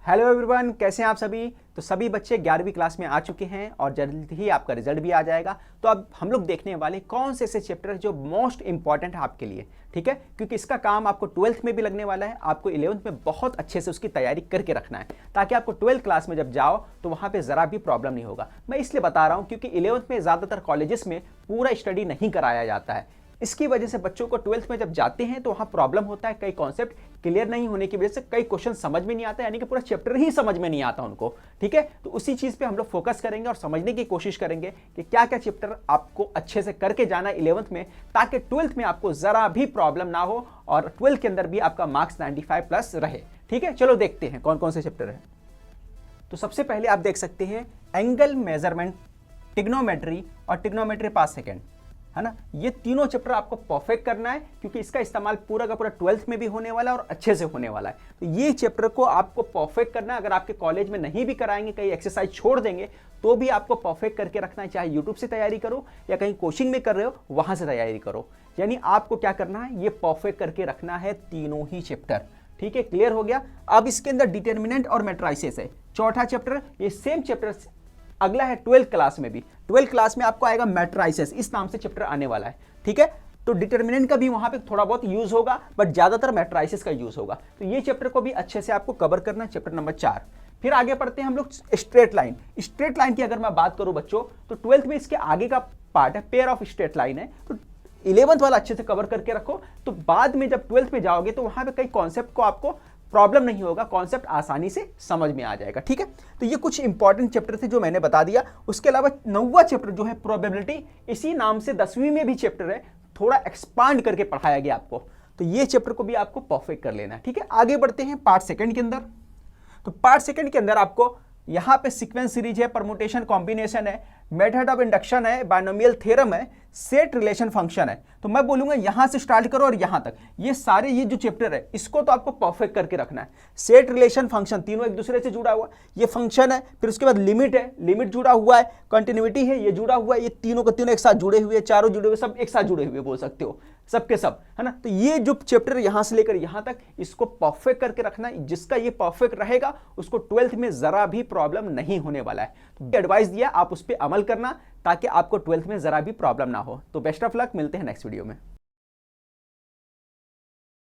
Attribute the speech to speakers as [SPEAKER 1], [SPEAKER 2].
[SPEAKER 1] Hello everyone, कैसे हैं आप सभी। तो सभी बच्चे 11वीं क्लास में आ चुके हैं और जल्द ही आपका रिजल्ट भी आ जाएगा। तो अब हम लोग देखने वाले कौन से ऐसे चैप्टर है जो मोस्ट इंपॉर्टेंट है आपके लिए, ठीक है, क्योंकि इसका काम आपको 12th में भी लगने वाला है। आपको 11th में बहुत अच्छे से उसकी तैयारी करके रखना है ताकि आपको 12th क्लास में जब जाओ तो वहाँ पर ज़रा भी प्रॉब्लम नहीं होगा। मैं इसलिए बता रहा हूँ क्योंकि 11th में ज़्यादातर कॉलेजेस में पूरा स्टडी नहीं कराया जाता है। इसकी वजह से बच्चों को 12th में जब जाते हैं तो वहाँ प्रॉब्लम होता है। कई कॉन्सेप्ट क्लियर नहीं होने की वजह से कई क्वेश्चन समझ में नहीं आता, यानी कि पूरा चैप्टर ही समझ में नहीं आता उनको, ठीक है। तो उसी चीज़ पे हम लोग फोकस करेंगे और समझने की कोशिश करेंगे कि क्या क्या चैप्टर आपको अच्छे से करके जाना है 11th में, ताकि 12th में आपको ज़रा भी प्रॉब्लम ना हो और 12th के अंदर भी आपका मार्क्स 95+ रहे, ठीक है। चलो देखते हैं कौन कौन से चैप्टर है। तो सबसे पहले आप देख सकते हैं एंगल मेजरमेंट, ट्रिग्नोमेट्री और ट्रिग्नोमेट्री पास सेकेंड, है ना। ये तीनों चैप्टर आपको परफेक्ट करना है क्योंकि इसका इस्तेमाल पूरा का पूरा 12th में भी होने वाला है और अच्छे से होने वाला है। तो ये चैप्टर को आपको परफेक्ट करना है। अगर आपके कॉलेज में नहीं भी कराएंगे, कहीं एक्सरसाइज छोड़ देंगे, तो भी आपको परफेक्ट करके रखना है। चाहे यूट्यूब से तैयारी करो या कहीं कोचिंग में कर रहे हो वहां से तैयारी करो, यानी आपको क्या करना है, ये परफेक्ट करके रखना है तीनों ही चैप्टर, ठीक है। क्लियर हो गया। अब इसके अंदर डिटर्मिनेंट और मैट्रिसेस है, चौथा चैप्टर। ये सेम चैप्टर अगला है 12th क्लास में भी। 12th क्लास में आपको आएगा मैट्रिसेस, इस नाम से चैप्टर आने वाला है, ठीक है। तो डिटर्मिनेंट का भी वहां पे थोड़ा बहुत यूज होगा, बट ज्यादातर मैट्रिसेस का यूज होगा। तो ये चैप्टर को भी अच्छे से आपको कवर करना है, चैप्टर नंबर 4। फिर आगे पढ़ते हैं हम लोग स्ट्रेट लाइन। स्ट्रेट लाइन की अगर मैं बात करूं बच्चों, तो 12th में इसके आगे का पार्ट है पेयर ऑफ स्ट्रेट लाइन है। तो 11th वाला अच्छे से कवर करके रखो, तो बाद में जब 12th में जाओगे तो वहां पे कई कॉन्सेप्ट को आपको प्रॉब्लम नहीं होगा, कॉन्सेप्ट आसानी से समझ में आ जाएगा, ठीक है। तो ये कुछ इंपॉर्टेंट चैप्टर थे जो मैंने बता दिया। उसके अलावा 9वां चैप्टर जो है प्रोबेबिलिटी, इसी नाम से 10वीं में भी चैप्टर है, थोड़ा एक्सपांड करके पढ़ाया गया आपको। तो ये चैप्टर को भी आपको परफेक्ट कर लेना है, ठीक है। आगे बढ़ते हैं पार्ट सेकंड के अंदर। तो पार्ट सेकंड के अंदर आपको यहां पे सीक्वेंस सीरीज है, परमुटेशन कॉम्बिनेशन है, मेथड ऑफ इंडक्शन है, बायनोमियल थ्योरम है, सेट रिलेशन फंक्शन है। तो मैं बोलूंगा यहां से स्टार्ट करो और यहां तक, ये सारे ये जो चैप्टर है इसको तो आपको परफेक्ट करके रखना है। सेट रिलेशन फंक्शन, तीनों एक दूसरे से जुड़ा हुआ, ये फंक्शन है। फिर उसके बाद लिमिट है, लिमिट जुड़ा हुआ है, कंटिन्यूटी है, ये जुड़ा हुआ है। ये तीनों के तीनों एक साथ जुड़े हुए, चारों जुड़े हुए, सब एक साथ जुड़े हुए बोल सकते हो, सबके सब, है ना। तो ये जो चैप्टर यहां से लेकर यहां तक, इसको परफेक्ट करके रखना है। जिसका ये परफेक्ट रहेगा उसको 12th में जरा भी प्रॉब्लम नहीं होने वाला है। तो एडवाइस दिया, आप उस पर अमल करना ताकि आपको 12th में जरा भी प्रॉब्लम ना हो। तो बेस्ट ऑफ लक, मिलते हैं नेक्स्ट वीडियो में।